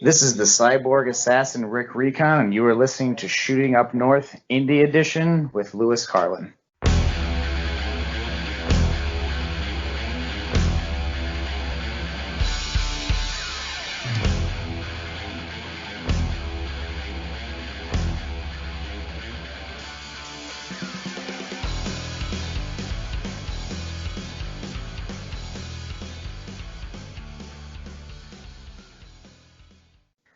This is the Cyborg Assassin Rick Recon, and you are listening to Shooting Up North Indy Edition with Lewis Carlin.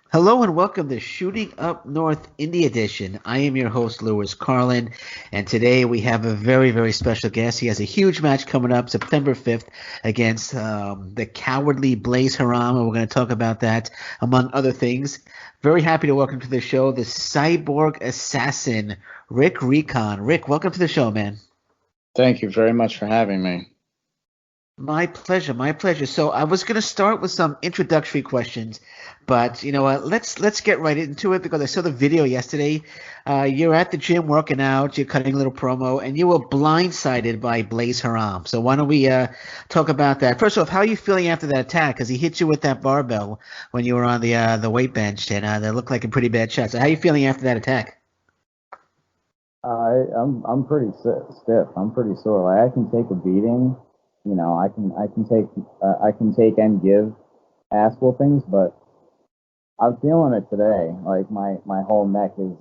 Hello and welcome to Shooting Up North Indy Edition. I am your host, Lewis Carlin, and today we have a very, very special guest. He has a huge match coming up September 5th against the cowardly Blaze Haram, and we're going to talk about that, among other things. Very happy to welcome to the show the Cyborg Assassin Rick Recon. Rick, welcome to the show, man. Thank you very much for having me. My pleasure, my pleasure. So I was going to start with some introductory questions, but you know what? Let's get right into it because I saw the video yesterday. You're at the gym working out, you're cutting a little promo, and you were blindsided by Blaze Haram. So why don't we talk about that? First off, how are you feeling after that attack? Because he hit you with that barbell when you were on the weight bench, and that looked like a pretty bad shot. So how are you feeling after that attack? I'm pretty stiff. I'm pretty sore. Like I can take a beating. You know, I can take and give ass whoopings, but I'm feeling it today. Like my whole neck is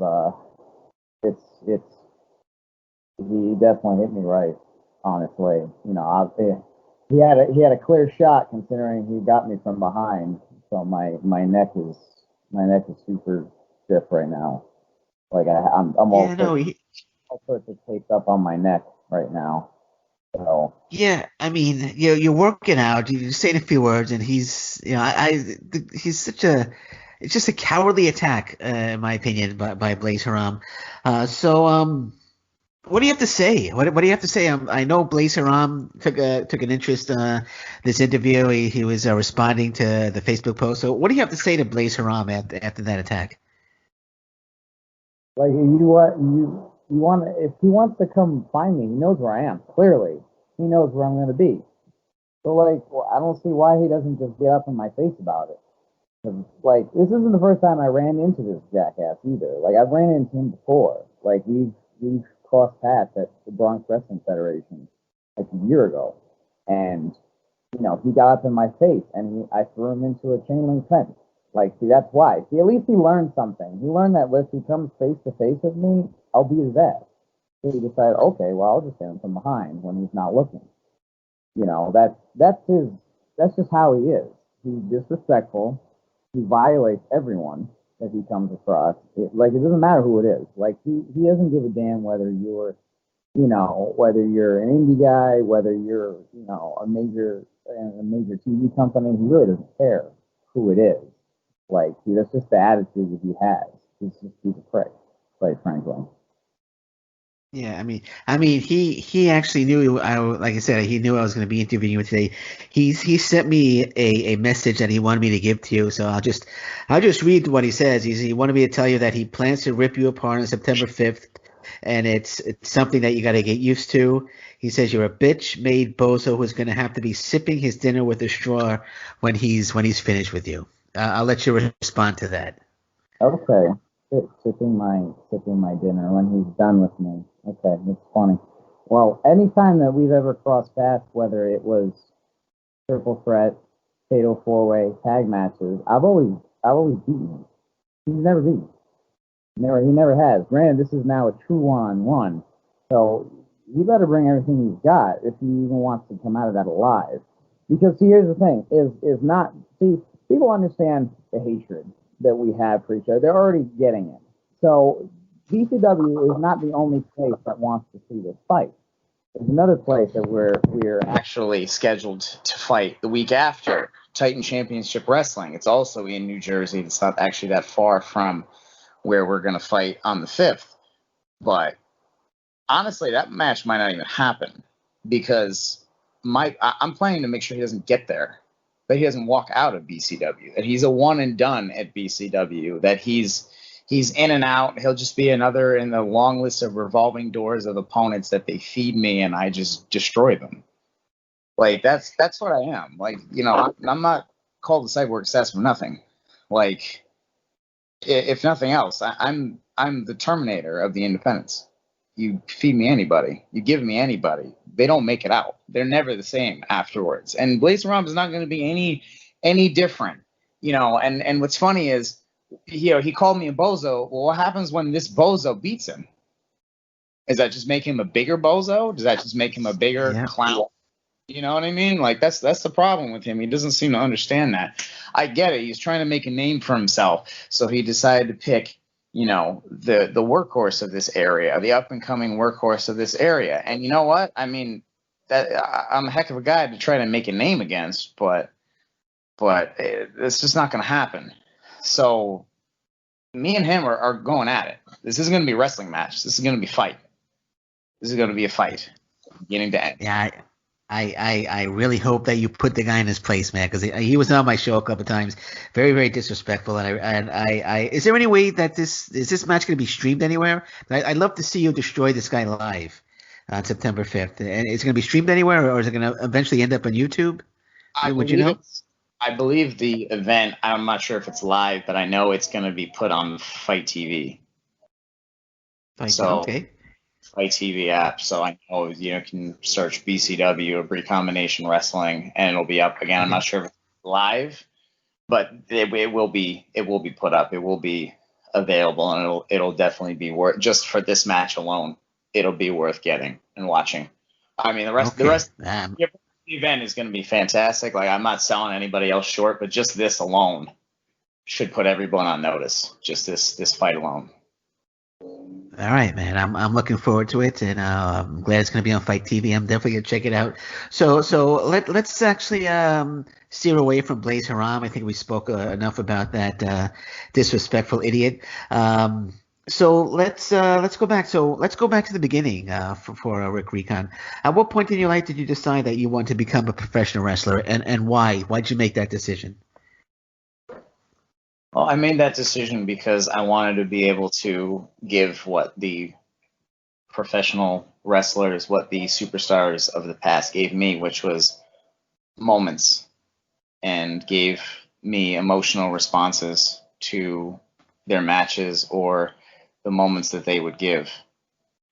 it's he definitely hit me right. Honestly, you know, he had a clear shot considering he got me from behind. So my neck is super stiff right now. Like I'm all sorts of taped up on my neck right now. So. Yeah, I mean, you're working out. You're saying a few words, and he's, you know, he's such a, it's just a cowardly attack, in my opinion, by Blaze Haram. So, what do you have to say? What do you have to say? I know Blaze Haram took an interest this interview. He was responding to the Facebook post. So, what do you have to say to Blaze Haram after that attack? Like you want if he wants to come find me, he knows where I am. Clearly, he knows where I'm going to be. So, like, well, I don't see why he doesn't just get up in my face about it. Like, this isn't the first time I ran into this jackass either. Like, I've ran into him before. Like, we've crossed paths at the Bronx Wrestling Federation like a year ago, and you know, he got up in my face, and I threw him into a chain link fence. Like, see, that's why. See, at least he learned something. He learned that if he comes face to face with me, I'll beat his ass. So he decided, okay, well, I'll just hit him from behind when he's not looking. You know, that's just how he is. He's disrespectful. He violates everyone that he comes across. It doesn't matter who it is. Like, he doesn't give a damn whether you're, you know, whether you're an indie guy, whether you're, you know, a major TV company. He really doesn't care who it is. Like, that's just the attitude that he has. He's a prick, quite frankly. Yeah, I mean, he actually knew like I said, he knew I was going to be interviewing you today. He sent me a message that he wanted me to give to you, so I'll just read what he says. He wanted me to tell you that he plans to rip you apart on September 5th, and it's something that you got to get used to. He says you're a bitch-made bozo who's going to have to be sipping his dinner with a straw when he's finished with you. I'll let you respond to that. Okay. Sipping my dinner when he's done with me. Okay, that's funny. Well, anytime that we've ever crossed paths, whether it was triple threat, fatal four-way, tag matches, I've always beaten him. He's never beaten. He never has. Granted, this is now a true one-on-one, so you better bring everything he's got if he even wants to come out of that alive. Because see, here's the thing: is not see people understand the hatred that we have for each other. They're already getting it. So BCW is not the only place that wants to see this fight. There's another place that we're actually scheduled to fight the week after, Titan Championship Wrestling. It's also in New Jersey. It's not actually that far from where we're going to fight on the 5th. But honestly, that match might not even happen because I'm planning to make sure he doesn't get there. That he doesn't walk out of BCW, that he's a one and done at BCW, that he's in and out. He'll just be another in the long list of revolving doors of opponents that they feed me and I just destroy them. Like, that's what I am. Like, you know, I'm not called the Cyborg Assassin for nothing. Like, if nothing else, I'm the Terminator of the independents. You feed me anybody, you give me anybody, they don't make it out. They're never the same afterwards. And Blaze Haram is not going to be any different, you know. And what's funny is, you know, he called me a bozo. Well, what happens when this bozo beats him? Does that just make him a bigger bozo? Does that just make him a bigger Yeah. clown? You know what I mean? Like, that's the problem with him. He doesn't seem to understand that. I get it. He's trying to make a name for himself, so he decided to pick, you know, the workhorse of this area, the up and coming workhorse of this area. And you know what? I mean, I'm a heck of a guy to try to make a name against, but it's just not going to happen. So me and him are going at it. This isn't going to be a wrestling match. This is going to be fight. This is going to be a fight, beginning to end. Yeah, I really hope that you put the guy in his place, man, because he was on my show a couple of times, very, very disrespectful. And I is there any way that this match going to be streamed anywhere? I'd love to see you destroy this guy live on September 5th. And is it going to be streamed anywhere, or is it going to eventually end up on YouTube? Would you know? I believe the event, I'm not sure if it's live, but I know it's going to be put on Fight TV. Okay. Fight TV app. So I know, you can search BCW or Recombination Wrestling, and it'll be up again. I'm not sure if it's live, but it will be put up. It will be available, and it'll definitely be worth, just for this match alone. It'll be worth getting and watching. I mean, the rest of the event is going to be fantastic. Like, I'm not selling anybody else short, but just this alone should put everyone on notice. Just this fight alone. All right, man. I'm looking forward to it, and I'm glad it's going to be on Fight TV. I'm definitely going to check it out. So let's actually steer away from Blaze Haram. I think we spoke enough about that disrespectful idiot. So let's go back. So let's go back to the beginning for Rick Recon. At what point in your life did you decide that you want to become a professional wrestler, and why? Why did you make that decision? Well, I made that decision because I wanted to be able to give what the professional wrestlers, what the superstars of the past gave me, which was moments, and gave me emotional responses to their matches or the moments that they would give.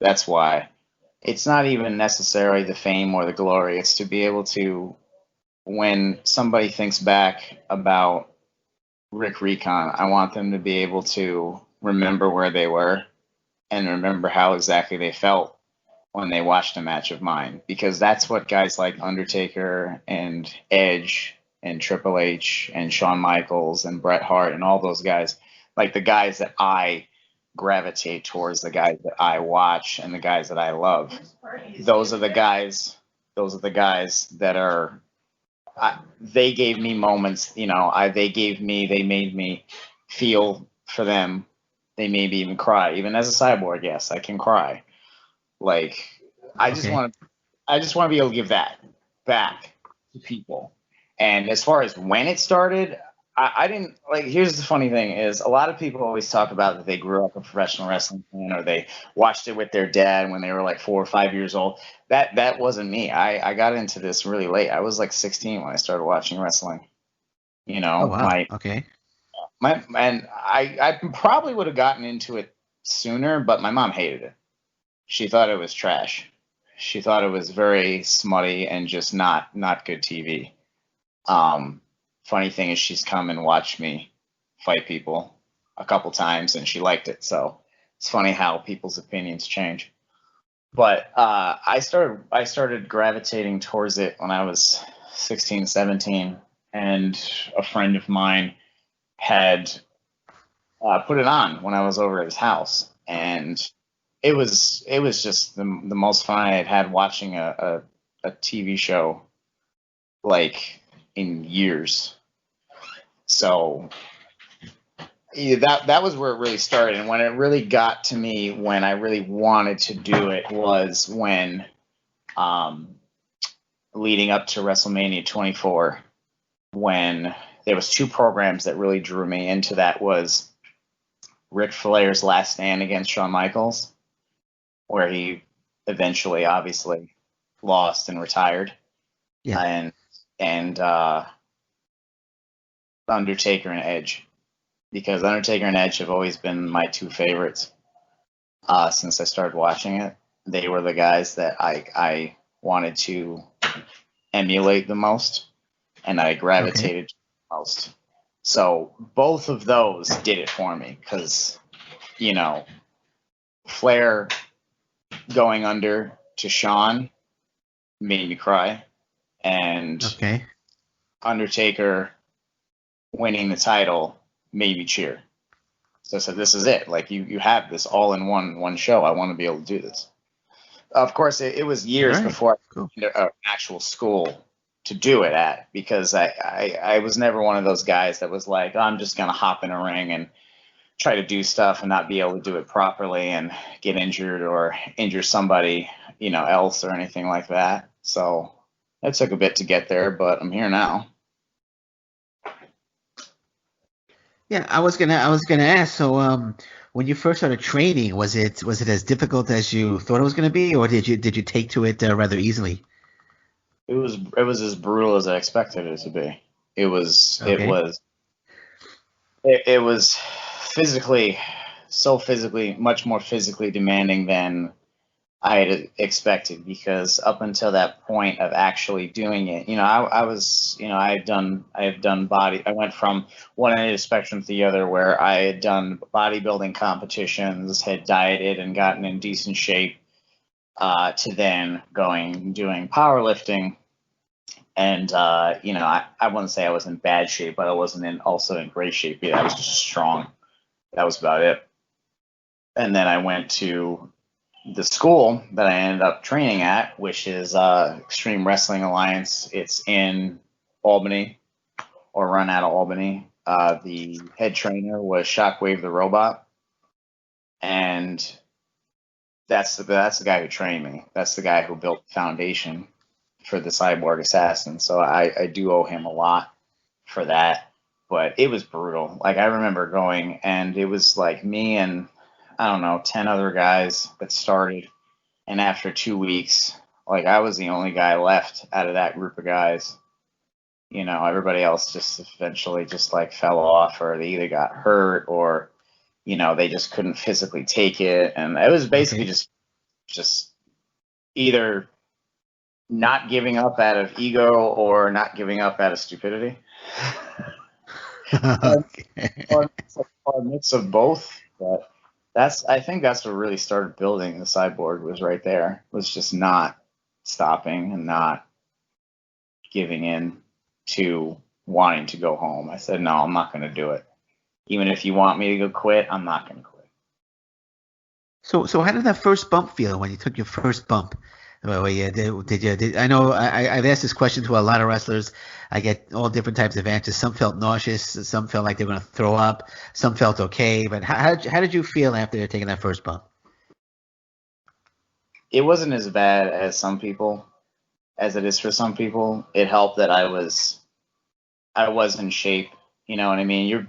That's why. It's not even necessarily the fame or the glory. It's to be able to, when somebody thinks back about Rick Recon, I want them to be able to remember where they were and remember how exactly they felt when they watched a match of mine, because that's what guys like Undertaker and Edge and Triple H and Shawn Michaels and Bret Hart and all those guys, like the guys that I gravitate towards, the guys that I watch and the guys that I love. Those are the guys that are, they gave me moments, they made me feel for them. They made me even cry. Even as a cyborg, yes, I can cry. Like, I just want to be able to give that back to people. And as far as when it started, I didn't, like, here's the funny thing is, a lot of people always talk about that they grew up a professional wrestling fan, or they watched it with their dad when they were like 4 or 5 years old. That wasn't me. I got into this really late. I was like 16 when I started watching wrestling. Oh, wow. Okay. And I probably would have gotten into it sooner, but my mom hated it. She thought it was trash. She thought it was very smutty and just not good TV. Funny thing is, she's come and watched me fight people a couple times, and she liked it. So it's funny how people's opinions change. But I started gravitating towards it when I was 16, 17, and a friend of mine had put it on when I was over at his house, and it was just the most fun I had watching a TV show, like, in years. So that was where it really started. And when it really got to me, when I really wanted to do it, was when leading up to WrestleMania 24, when there was 2 programs that really drew me into that. Was Ric Flair's Last Stand against Shawn Michaels, where he eventually obviously lost and retired. Yeah. And Undertaker and Edge. because Undertaker and Edge have always been my two favorites since I started watching it. They were the guys that I wanted to emulate the most, and I gravitated to the most. So both of those did it for me because, Flair going under to Shawn made me cry, and Undertaker winning the title made me cheer. So I said, this is it. Like, you have this all in one show. I want to be able to do this. Of course, it was years before I went to an actual school to do it at, because I was never one of those guys that was like, I'm just going to hop in a ring and try to do stuff and not be able to do it properly and get injured or injure somebody, else or anything like that. So it took a bit to get there, but I'm here now. Yeah, I was gonna ask. So, when you first started training, was it as difficult as you thought it was gonna be, or did you take to it rather easily? It was as brutal as I expected it to be. It was physically much more physically demanding than I had expected, because up until that point of actually doing it, I have done body. I went from one end of the spectrum to the other, where I had done bodybuilding competitions, had dieted and gotten in decent shape, to then doing powerlifting. And, I wouldn't say I was in bad shape, but I wasn't also in great shape either. I was just strong. That was about it. And then I went to the school that I ended up training at, which is Extreme Wrestling Alliance. It's in Albany, or run out of Albany. The head trainer was Shockwave the Robot, and that's the guy who trained me. That's the guy who built the foundation for the Cyborg Assassin. So I do owe him a lot for that. But it was brutal. Like, I remember going, and it was like me and, I don't know, 10 other guys that started. And after 2 weeks, like, I was the only guy left out of that group of guys. Everybody else just eventually just like fell off, or they either got hurt, or, they just couldn't physically take it. And it was basically just either not giving up out of ego or not giving up out of stupidity. or a mix of both. But I think that's what really started building the Cyborg, was right there. Was just not stopping and not giving in to wanting to go home. I said, no, I'm not going to do it. Even if you want me to go quit, I'm not going to quit. So how did that first bump feel when you took your first bump? Well, yeah, did I know I've asked this question to a lot of wrestlers. I get all different types of answers. Some felt nauseous, some felt like they were going to throw up, some felt okay. But how did you feel after taking that first bump? It wasn't as bad as some people, as it is for some people. It helped that I was in shape. You know what I mean?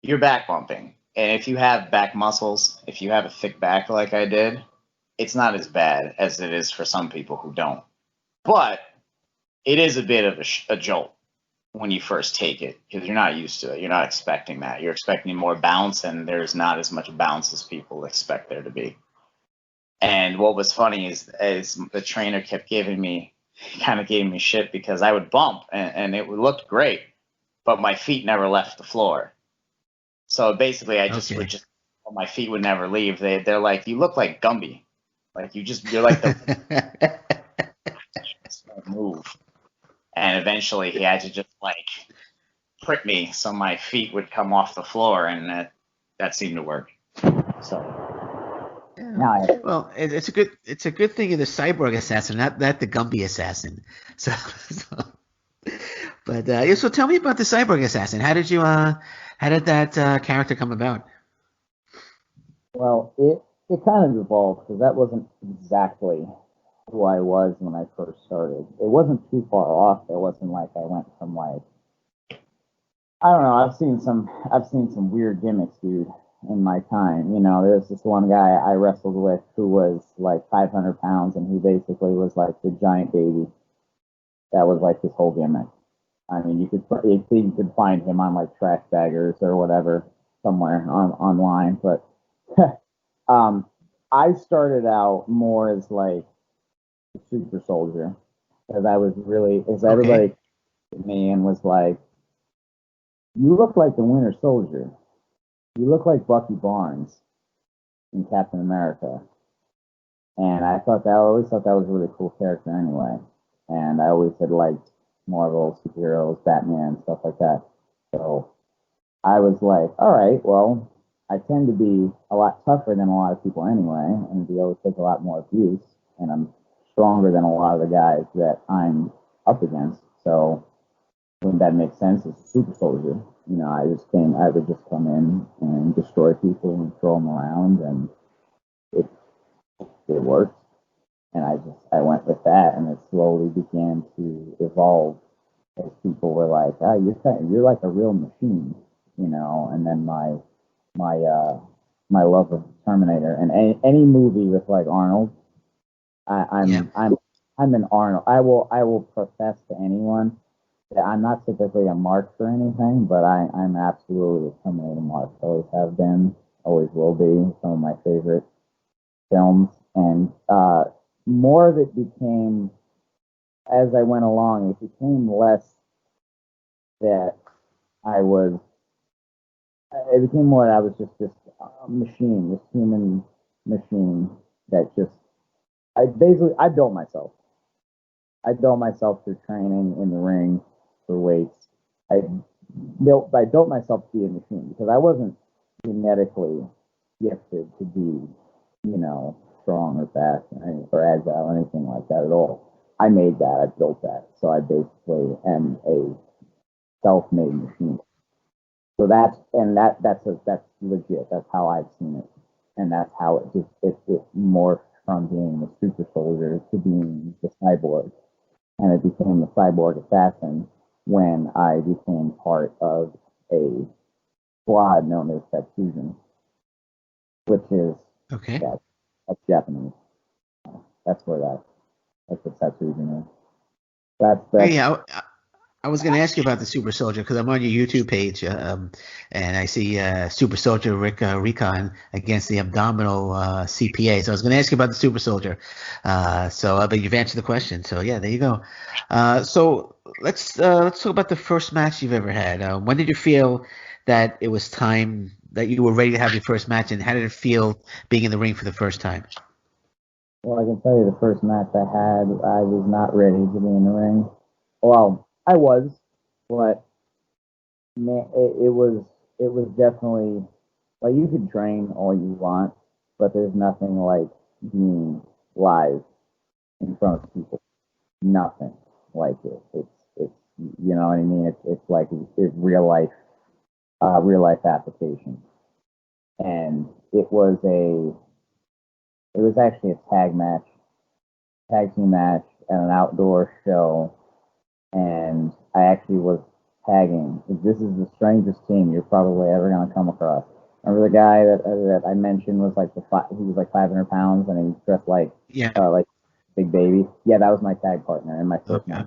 You're back bumping, and if you have back muscles, if you have a thick back like I did, it's not as bad as it is for some people who don't. But it is a bit of a jolt when you first take it, because you're not used to it. You're not expecting that. You're expecting more bounce, and there's not as much bounce as people expect there to be. And what was funny is the trainer kept giving me shit, because I would bump and it looked great, but my feet never left the floor. So basically, my feet would never leave. They're like, you look like Gumby. Like, you're like the move. And eventually he had to just like prick me so my feet would come off the floor, and that seemed to work. So yeah. Well, it's a good thing you're the Cyborg Assassin, not the Gumby Assassin. So but so tell me about the Cyborg Assassin. How did that character come about? Well, it kind of evolved, because that wasn't exactly who I was when I first started. It wasn't too far off. It wasn't like I went from like, I don't know. I've seen some weird gimmicks, dude, in my time. There's this one guy I wrestled with who was like 500 pounds, and he basically was like the giant baby. That was like his whole gimmick. I mean, you could find him on like Trash Baggers or whatever somewhere online. But I started out more as like a super soldier because I was really, as everybody Okay. looked at me and was like, "You look like the Winter Soldier. You look like Bucky Barnes in Captain America." And I always thought that was a really cool character anyway. And I always had liked Marvel superheroes, Batman, stuff like that. So I was like, all right, well, I tend to be a lot tougher than a lot of people anyway, and we always take a lot more abuse, and I'm stronger than a lot of the guys that I'm up against. So wouldn't that make sense as a super soldier? You know, I would just come in and destroy people and throw them around, and it it worked. And I went with that, and it slowly began to evolve as people were like, "Ah, you're like a real machine," you know. And then my my love of Terminator and any movie with like Arnold, I, Yeah. I'm an Arnold. I will profess to anyone that I'm not typically a mark for anything, but I'm absolutely a Terminator mark. Always have been, always will be. Some of my favorite films, and more of it became as I went along. It became less that I was. It became more that I was just this machine, this human machine that just. I built myself. I built myself through training in the ring for weights. I I built myself to be a machine because I wasn't genetically gifted to be, you know, strong or fast or agile or anything like that at all. I made that. I built that. So I basically am a self-made machine. So that's legit. That's how I've seen it, and that's how it morphed from being the super soldier to being the cyborg, and it became the cyborg assassin when I became part of a squad known as Fusion, which is Okay. yeah, that's Japanese. That's where that's what Fusion is. That's Yeah. I was going to ask you about the Super Soldier because I'm on your YouTube page, and I see Super Soldier Rick Recon against the Abdominal CPA. So I was going to ask you about the Super Soldier. But you've answered the question. So yeah, there you go. So let's talk about the first match you've ever had. When did you feel that it was time that you were ready to have your first match, and how did it feel being in the ring for the first time? well, I can tell you the first match I had, I was not ready to be in the ring. Well, I was, but man, it was definitely like you could train all you want, but there's nothing like being live in front of people. Nothing like it. It's you know what I mean. It's like it's real life application, and it was actually a tag team match at an outdoor show, and I actually was tagging. This is the strangest team you're probably ever gonna come across. Remember the guy that I mentioned was like he was like 500 pounds and he dressed Yeah. like big baby. Yeah, that was my tag partner in my first Okay. match.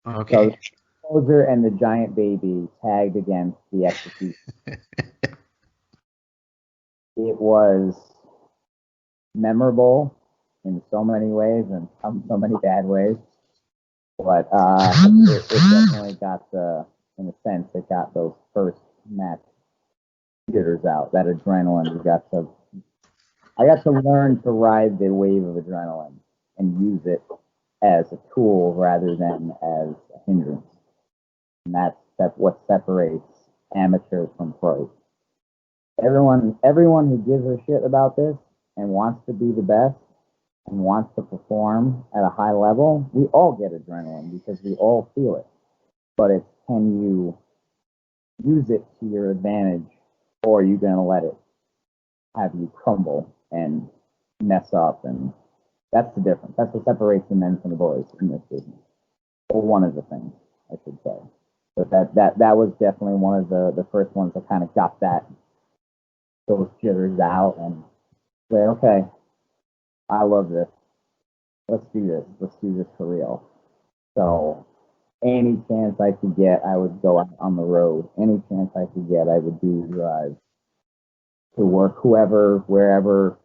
So Okay. Soldier and the Giant Baby tagged against the Execution. It was memorable in so many ways and so many bad ways, but it definitely got in a sense, it got those first match jitters out, that adrenaline. I got to learn to ride the wave of adrenaline and use it as a tool rather than as a hindrance. And that's what separates amateurs from pros. Everyone who gives a shit about this and wants to be the best and wants to perform at a high level, we all get adrenaline because we all feel it. But it's can you use it to your advantage, or are you going to let it have you crumble and mess up? And that's the difference. That's what separates the men from the boys in this business. Or one of the things, I should say. But that was definitely one of the first ones that kind of got those jitters out and say, okay, I love this. Let's do this. Let's do this for real. So, any chance I could get, I would go out on the road. Any chance I could get, I would do the drive to work whoever, wherever,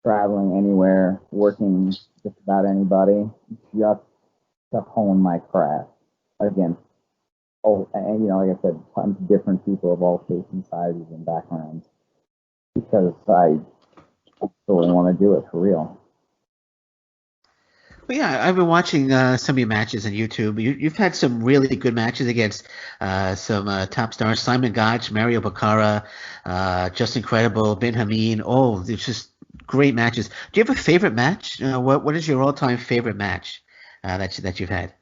traveling anywhere, working just about anybody, just to hone my craft against, and like I said, tons of different people of all shapes and sizes and backgrounds, because I really want to do it for real. Well, yeah, I've been watching some of your matches on YouTube. You've had some really good matches against some top stars: Simon Gotch, Mario Baccara, Just Incredible, Ben Hameen. Oh, it's just great matches. Do you have a favorite match? What is your all-time favorite match that you've had?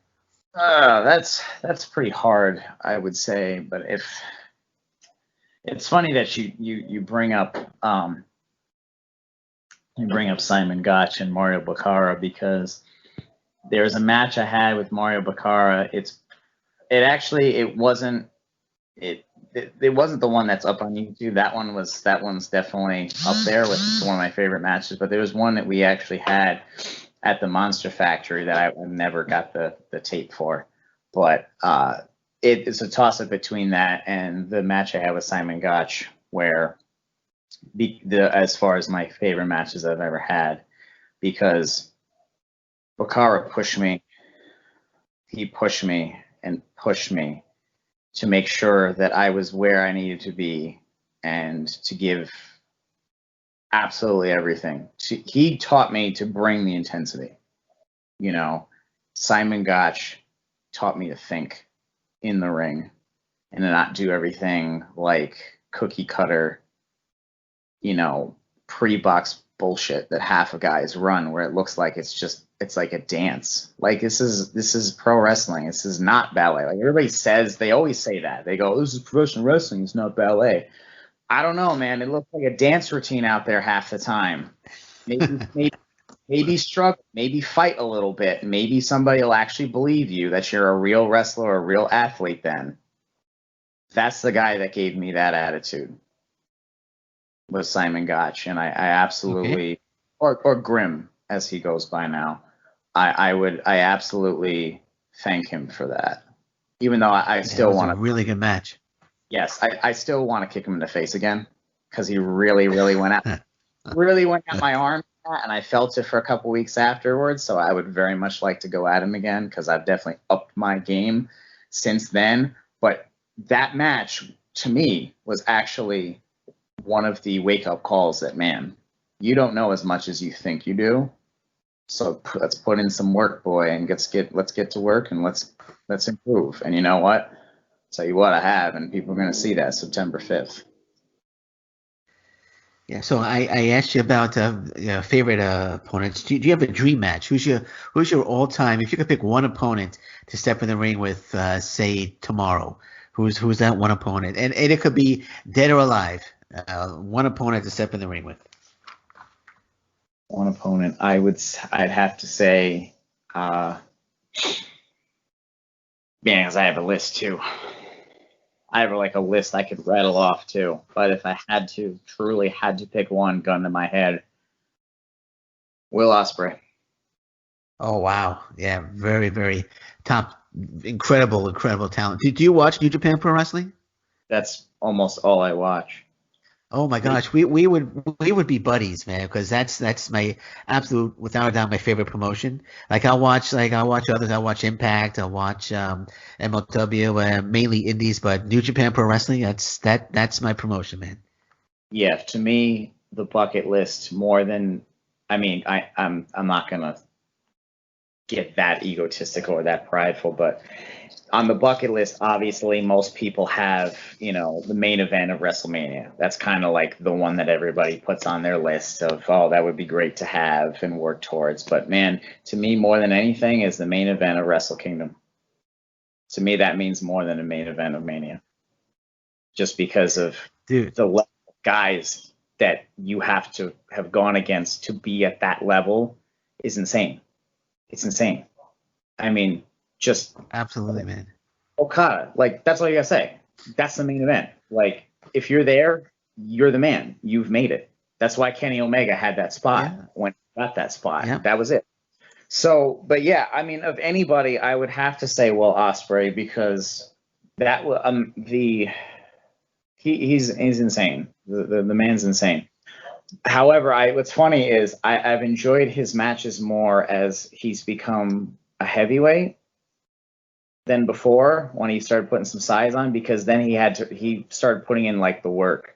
That's pretty hard, I would say. But if it's funny that you bring up Simon Gotch and Mario Baccara, because there's a match I had with Mario Baccara. It wasn't the one that's up on YouTube. That one's definitely up there with one of my favorite matches. But there was one that we actually had at the Monster Factory that I never got the tape for. But it's a toss up between that and the match I had with Simon Gotch, where as far as my favorite matches I've ever had, because Baccara pushed me. He pushed me and pushed me to make sure that I was where I needed to be and to give absolutely everything. He taught me to bring the intensity. Simon Gotch taught me to think in the ring and to not do everything like cookie cutter, pre-box bullshit that half of guys run, where it looks like it's like a dance. Like this is pro wrestling. This is not ballet. Like everybody says, they always say that. They go, "This is professional wrestling. It's not ballet." I don't know, man. It looks like a dance routine out there half the time. Maybe struggle, maybe fight a little bit. Maybe somebody will actually believe you that you're a real wrestler or a real athlete. Then that's the guy that gave me that attitude, was Simon Gotch, and I absolutely, or Grim as he goes by now, I absolutely thank him for that. Even though I still want a really good match. Yes, I still want to kick him in the face again, because he really went at my arm, and I felt it for a couple weeks afterwards. So I would very much like to go at him again, because I've definitely upped my game since then. But that match to me was actually one of the wake-up calls that, man, you don't know as much as you think you do. So let's put in some work, boy, and let's get to work, and let's improve. And you know what? Tell you what, I have, and people are going to see that September 5th. Yeah. So I asked you about favorite opponents. Do you have a dream match? Who's your all-time? If you could pick one opponent to step in the ring with, say tomorrow, who's that one opponent? And it could be dead or alive. One opponent to step in the ring with. One opponent, I'd have to say, because I have a list too. I have a list I could rattle off too. But if I truly had to pick one, gun to my head, Will Ospreay. Oh wow, yeah, very very top, incredible talent. Do you watch New Japan Pro Wrestling? That's almost all I watch. Oh my gosh, we would be buddies, man, because that's my absolute, without a doubt, my favorite promotion. I'll watch others. I'll watch Impact. I'll watch MLW, mainly indies, but New Japan Pro Wrestling, that's my promotion, man. Yeah, to me, the bucket list more than, I'm not gonna get that egotistical or that prideful, but on the bucket list, obviously, most people have, the main event of WrestleMania. That's kind of like the one that everybody puts on their list of, oh, that would be great to have and work towards. But man, to me, more than anything, is the main event of Wrestle Kingdom. To me, that means more than a main event of Mania. Just because of the level of guys that you have to have gone against to be at that level is insane. It's insane. Just absolutely, man. Okada, that's all you gotta say. That's the main event. If you're there, you're the man. You've made it. That's why Kenny Omega had that spot when he got that spot. Yeah. That was it. So, but yeah, I mean, of anybody, I would have to say Will Ospreay because that he's insane. The man's insane. However, what's funny is I've enjoyed his matches more as he's become a heavyweight than before when he started putting some size on, because then he started putting in like the work.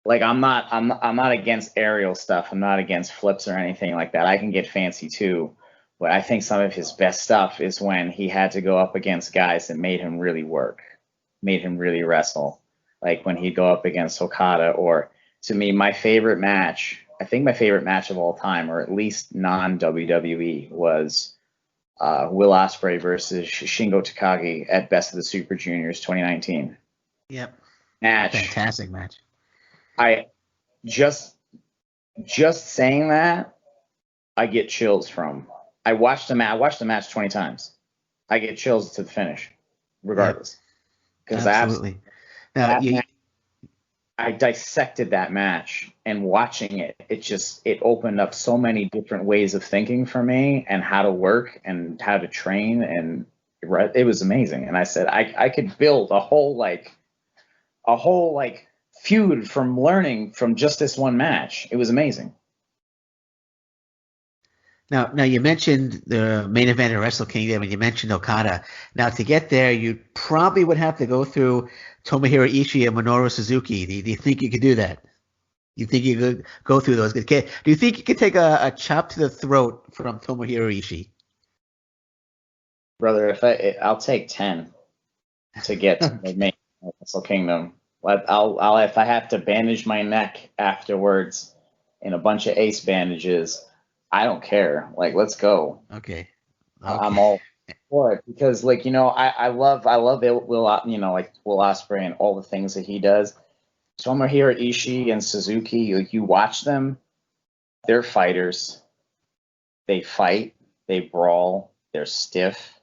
Like I'm not against aerial stuff. I'm not against flips or anything like that. I can get fancy too. But I think some of his best stuff is when he had to go up against guys that made him really work, made him really wrestle. Like when he'd go up against Okada, or to me, my favorite match, I think my favorite match of all time, or at least non-WWE, was Will Ospreay versus Shingo Takagi at Best of the Super Juniors 2019. Yep. Match. Fantastic match. I just saying that, I get chills from. I watched the match 20 times. I get chills to the finish, regardless. Because absolutely. Now, I dissected that match, and watching it, it opened up so many different ways of thinking for me, and how to work and how to train, and it was amazing. And I said I could build a whole feud from learning from just this one match. It was amazing. Now you mentioned the main event of Wrestle Kingdom, and you mentioned Okada. Now to get there, you probably would have to go through Tomohiro Ishii and Minoru Suzuki. Do you think you could do that? You think you could go through those? Do you think you could take a chop to the throat from Tomohiro Ishii? Brother, I'll take 10 to get to the main Wrestle Kingdom. I'll if I have to bandage my neck afterwards in a bunch of ace bandages, I don't care. Like, let's go. Okay. I'm all for it because, like, I love Will Ospreay and all the things that he does. Tomohiro Ishii and Suzuki, like, you watch them, they're fighters. They fight, they brawl, they're stiff.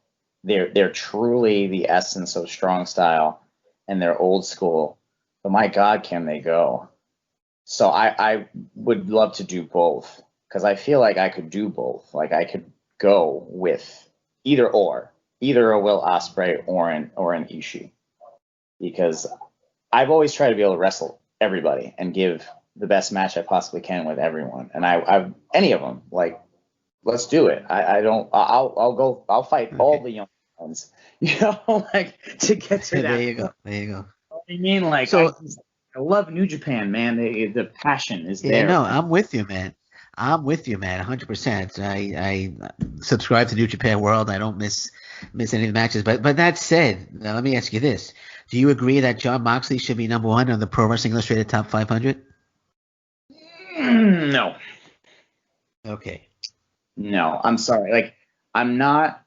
They're truly the essence of strong style, and they're old school. But my God, can they go? So I would love to do both, because I feel like I could do both. Like, I could go with either a Will Ospreay or an Ishii, because I've always tried to be able to wrestle everybody and give the best match I possibly can with everyone. And I've any of them, like, let's do it. I'll fight all the young ones, like, to get to that. There you go. I mean, like, so, I love New Japan, man. The passion is there. No, I'm with you, man. 100%. I subscribe to New Japan World. I don't miss any of the matches. But that said, now let me ask you this: do you agree that Jon Moxley should be number 1 on the Pro Wrestling Illustrated Top 500? No. Okay. No, I'm sorry. Like, I'm not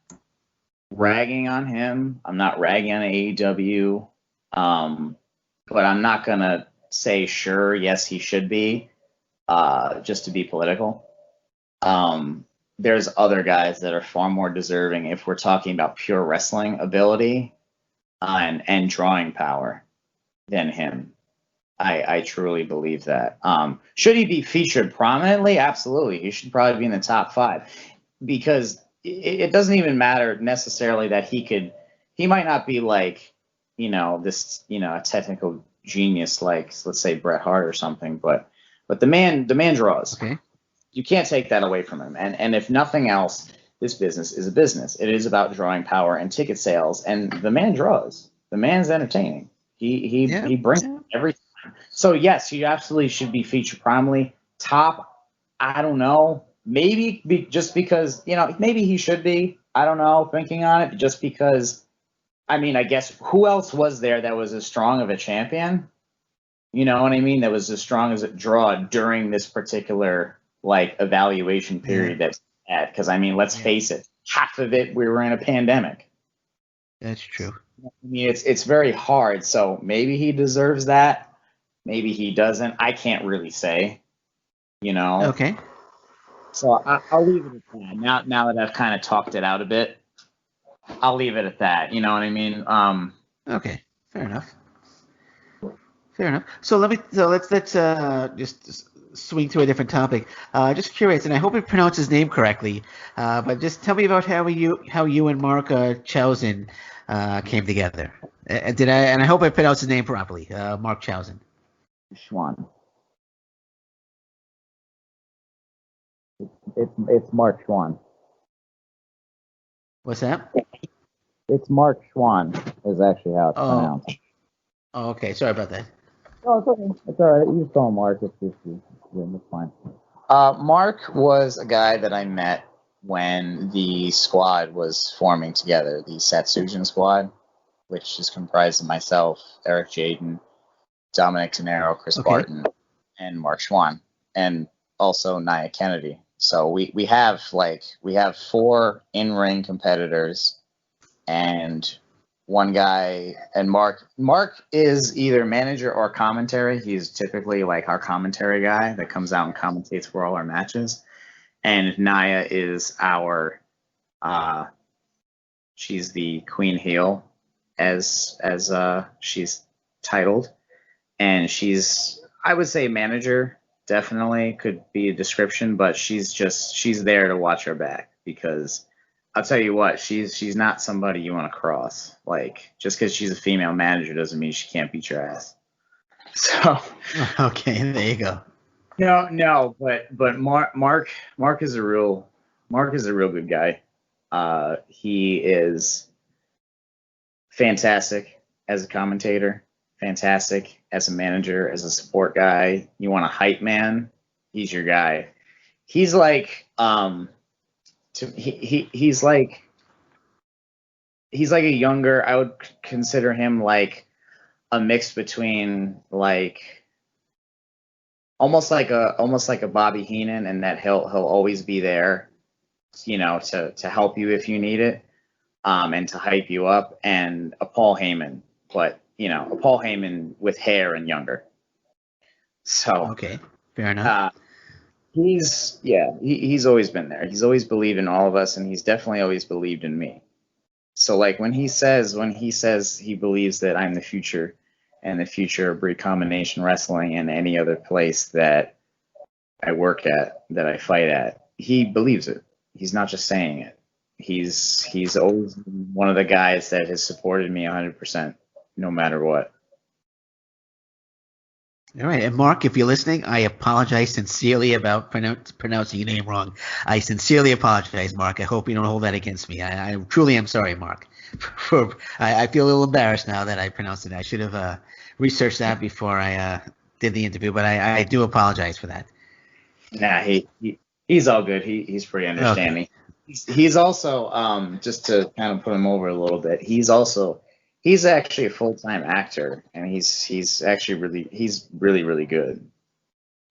ragging on him. I'm not ragging on AEW. But I'm not gonna say sure, yes, he should be, just to be political. There's other guys that are far more deserving if we're talking about pure wrestling ability and drawing power than him. I truly believe that. Should he be featured prominently? Absolutely. He should probably be in the top 5, because it doesn't even matter necessarily that he might not be like, a technical genius like, let's say, Bret Hart or something, but the man draws. Okay. You can't take that away from him. And if nothing else, this business is a business. It is about drawing power and ticket sales, and the man draws. The man's entertaining. He brings it every time. So yes, he absolutely should be featured prominently. Top, I don't know. Maybe just because, maybe he should be. I don't know, thinking on it, just because, I mean, I guess who else was there that was as strong of a champion? You know what I mean? That was as strong as a draw during this particular, like, evaluation period that's at. Because, I mean, let's face it, half of it we were in a pandemic. That's true. I mean, it's very hard. So maybe he deserves that. Maybe he doesn't. I can't really say. Okay. So I'll leave it at that. Now that I've kind of talked it out a bit, I'll leave it at that. You know what I mean? Okay. Fair enough. So let's just swing to a different topic. Just curious, and I hope I pronounced his name correctly. But just tell me about how you and Mark Chausen came together. Did I? And I hope I pronounced his name properly. Mark Chausen. Schwann. It's Mark Schwann. What's that? It's Mark Schwann is actually how it's pronounced. Oh, okay. Sorry about that. Oh, it's okay. It's all right. You just call him Mark. It's fine. Mark was a guy that I met when the squad was forming together, the Satsujin squad, which is comprised of myself, Eric Jaden, Dominic Tenero, Chris Barton, and Mark Schwann, and also Nia Kennedy. So we have 4 in-ring competitors and one guy, and Mark is either manager or commentary. He's typically like our commentary guy that comes out and commentates for all our matches. And Nia is our she's the Queen Heel as she's titled. And she's, I would say, manager, definitely could be a description, but she's there to watch her back, because I'll tell you what, she's not somebody you want to cross. Like, just because she's a female manager doesn't mean she can't beat your ass. So okay, there you go. No, but Mark is a real good guy. He is fantastic as a commentator, fantastic as a manager, as a support guy. You want a hype man, he's your guy. He's like he's like a younger, I would consider him like a mix between like almost like a Bobby Heenan, and that he'll always be there, to help you if you need it, and to hype you up, and a Paul Heyman, but a Paul Heyman with hair and younger. So okay, fair enough. He's always been there. He's always believed in all of us, and he's definitely always believed in me. So like when he says he believes that I'm the future, and the future of recombination wrestling and any other place that I work at, that I fight at, he believes it. He's not just saying it. He's always one of the guys that has supported me 100%, no matter what. All right, and Mark, if you're listening, I apologize sincerely about pronouncing your name wrong. I sincerely apologize, Mark. I hope you don't hold that against me. I truly am sorry, Mark. I feel a little embarrassed now that I pronounced it. I should have researched that before I did the interview, but I do apologize for that. Nah, he's all good. He's pretty understanding. Okay. He's also, just to kind of put him over a little bit, he's actually a full-time actor, and he's actually really good.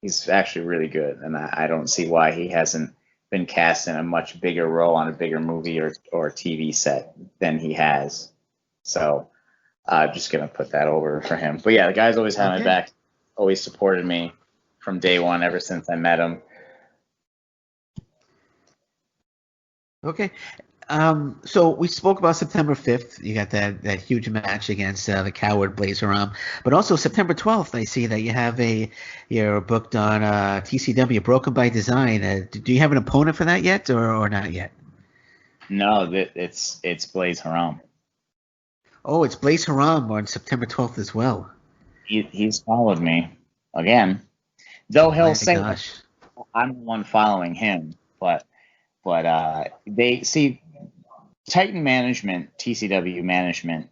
He's actually really good, and I don't see why he hasn't been cast in a much bigger role on a bigger movie or TV set than he has. So I'm just gonna put that over for him. But yeah, the guy's always had my back, always supported me from day one, ever since I met him. Okay. So we spoke about September 5th. You got that huge match against the coward Blaze Haram, but also September 12th. I see that you're booked on TCW Broken by Design. Do you have an opponent for that yet, or not yet? No, it's Blaze Haram. Oh, it's Blaze Haram on September 12th as well. He's followed me again, though he'll say I'm the one following him, but they see. Titan management, TCW management,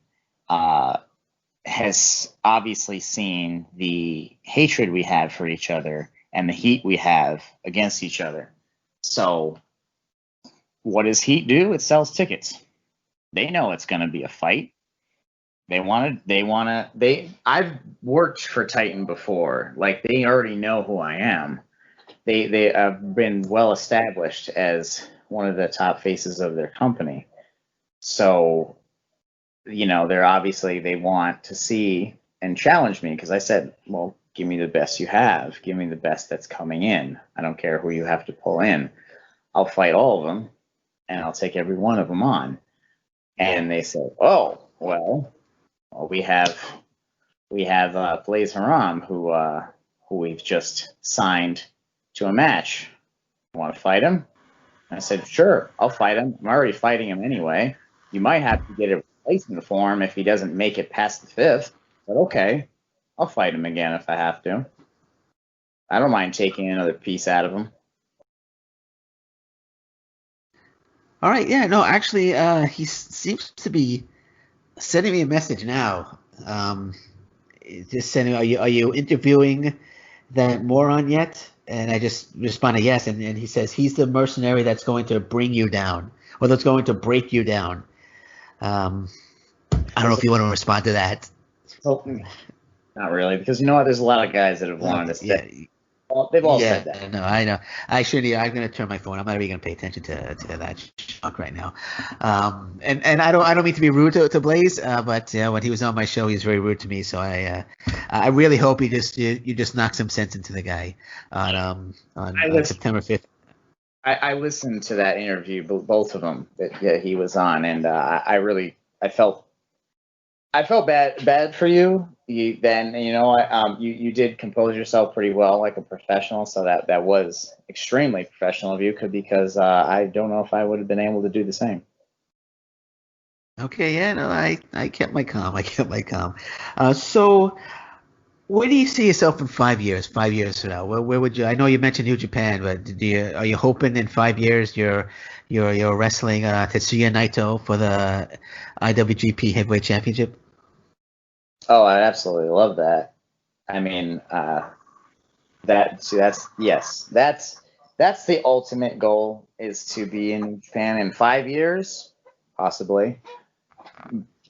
has obviously seen the hatred we have for each other and the heat we have against each other. So what does heat do? It sells tickets. They know it's going to be a fight. I've worked for Titan before. Like, they already know who I am. They have been well established as one of the top faces of their company. So, they want to see and challenge me, because I said, well, give me the best you have. Give me the best that's coming in. I don't care who you have to pull in. I'll fight all of them, and I'll take every one of them on. And they said, oh, well we have Blaze Haram, who who we've just signed to a match. Want to fight him? I said, sure, I'll fight him. I'm already fighting him anyway. You might have to get a replacement for him if he doesn't make it past the 5th. But okay, I'll fight him again if I have to. I don't mind taking another piece out of him. All right, yeah, no, actually, he seems to be sending me a message now. Just sending, are you interviewing that moron yet? And I just responded yes, and he says he's the mercenary that's going to bring you down, or that's going to break you down. I don't know if you want to respond to that. Oh, not really, because you know what? There's a lot of guys that have wanted to say. Yeah. They've all said that. No, I know. I shouldn't. I'm going to turn my phone. I'm not even going to pay attention to that junk right now. And I don't mean to be rude to Blaze, but when he was on my show, he was very rude to me. So I really hope you just knock some sense into the guy on September 5th. I listened to that interview, both of them that he was on, and I felt bad for you. You did compose yourself pretty well, like a professional. So that was extremely professional of you, because I don't know if I would have been able to do the same. Okay, yeah, no, I kept my calm. So where do you see yourself in 5 years? 5 years from now, where would you? I know you mentioned New Japan, but are you hoping in 5 years you're wrestling Tetsuya Naito for the IWGP Heavyweight Championship? Oh, I absolutely love that. I mean, that's the ultimate goal, is to be in Japan in 5 years, possibly.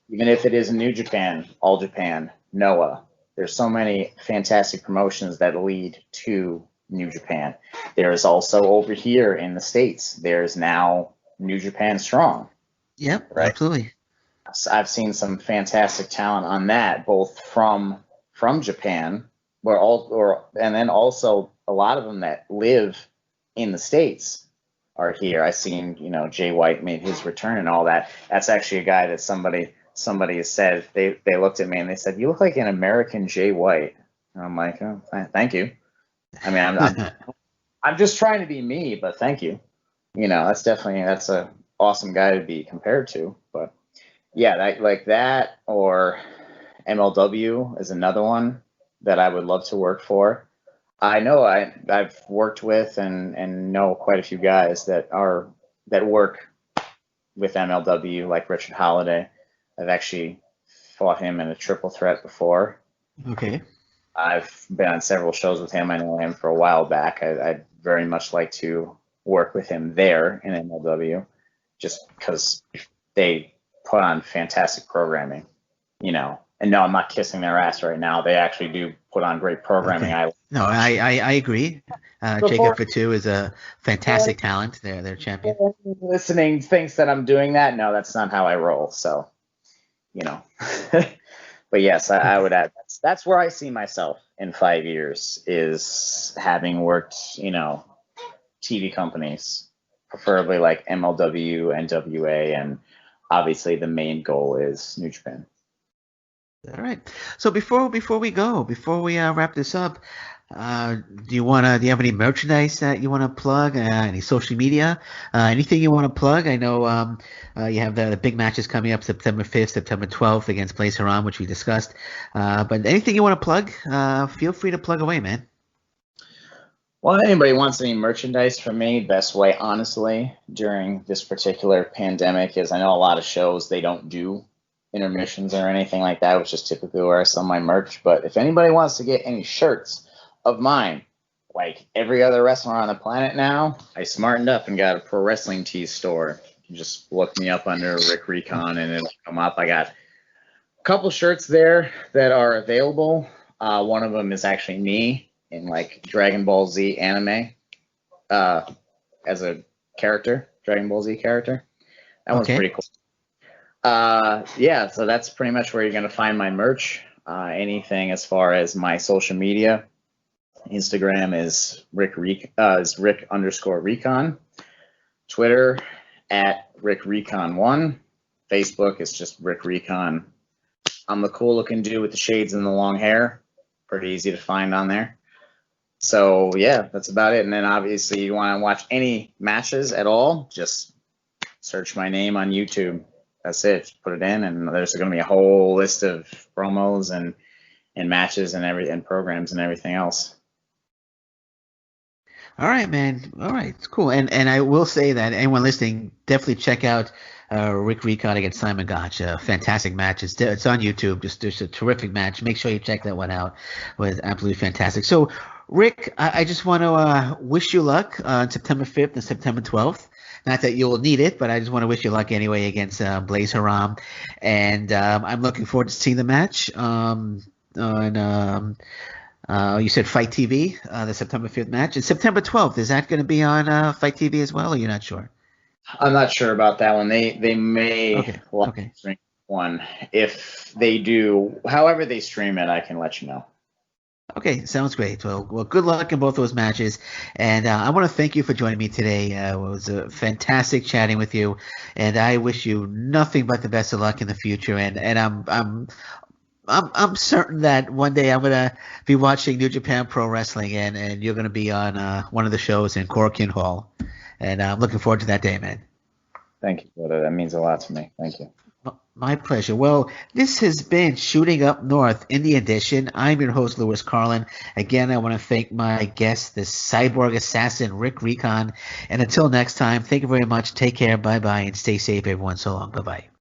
Even if it is New Japan, All Japan, Noah. There's so many fantastic promotions that lead to New Japan. There's also over here in the States, there's now New Japan Strong. Yep, right? Absolutely. I've seen some fantastic talent on that, both from Japan, and then also a lot of them that live in the States are here. I've seen, Jay White made his return and all that. That's actually a guy that somebody has said, they looked at me and they said, "You look like an American Jay White." And I'm like, "Oh, thank you." I mean, I'm just trying to be me, but thank you. That's a awesome guy to be compared to. But yeah, that or MLW is another one that I would love to work for. I know I've worked with and know quite a few guys that work with MLW, like Richard Holiday. I've actually fought him in a triple threat before. Okay. I've been on several shows with him. I know him for a while back. I'd very much like to work with him there in MLW, just because they put on fantastic programming, And no, I'm not kissing their ass right now. They actually do put on great programming. Okay. I agree. Jacob Fatu is a fantastic talent. They're champion. Listening thinks that I'm doing that. No, that's not how I roll. So, but yes, I would add that's where I see myself in 5 years, is having worked, TV companies, preferably like MLW, NWA, and obviously the main goal is New Japan. All right. So before we wrap this up, do you have any merchandise that you want to plug? Any social media? Anything you want to plug? I know you have the big matches coming up September 5th, September 12th against Blaze Haram, which we discussed. But anything you want to plug, feel free to plug away, man. Well, if anybody wants any merchandise from me, best way, honestly, during this particular pandemic is, I know a lot of shows, they don't do intermissions or anything like that, which is typically where I sell my merch. But if anybody wants to get any shirts of mine, like every other wrestler on the planet now, I smartened up and got a pro wrestling tees store. You can just look me up under Rick Recon and it'll come up. I got a couple shirts there that are available. One of them is actually me in like Dragon Ball Z anime as a character, Dragon Ball Z character. That one's pretty cool. So that's pretty much where you're going to find my merch. Anything as far as my social media, Instagram is Rick_Recon. Twitter at RickRecon1. Facebook is just Rick Recon. I'm the cool looking dude with the shades and the long hair. Pretty easy to find on there. So yeah, that's about it. And then obviously you want to watch any matches at all, just search my name on YouTube. That's it. Just put it in, and there's going to be a whole list of promos and matches and programs and everything else. All right, man. All right, it's cool. And I will say that anyone listening, definitely check out Rick Recon against Simon Gotch. Fantastic match. It's on YouTube. Just a terrific match. Make sure you check that one out. It was absolutely fantastic. So, Rick, I just want to wish you luck on September 5th and September 12th. Not that you'll need it, but I just want to wish you luck anyway against Blaze Haram. And I'm looking forward to seeing the match on you said Fight TV, the September 5th match. And September 12th, is that going to be on Fight TV as well, or you're not sure? I'm not sure about that one. They may stream one. If they do, however they stream it, I can let you know. Okay, sounds great. Well, good luck in both those matches. And I want to thank you for joining me today. It was fantastic chatting with you, and I wish you nothing but the best of luck in the future. And I'm certain that one day I'm gonna be watching New Japan Pro Wrestling, and you're gonna be on one of the shows in Korakuen Hall, and I'm looking forward to that day, man. Thank you, brother. That means a lot to me. Thank you. My pleasure. Well, this has been Shooting Up North, Indy Edition. I'm your host, Lewis Carlin. Again, I want to thank my guest, the Cyborg Assassin Rick Recon. And until next time, thank you very much. Take care. Bye-bye, and stay safe, everyone. So long. Bye-bye.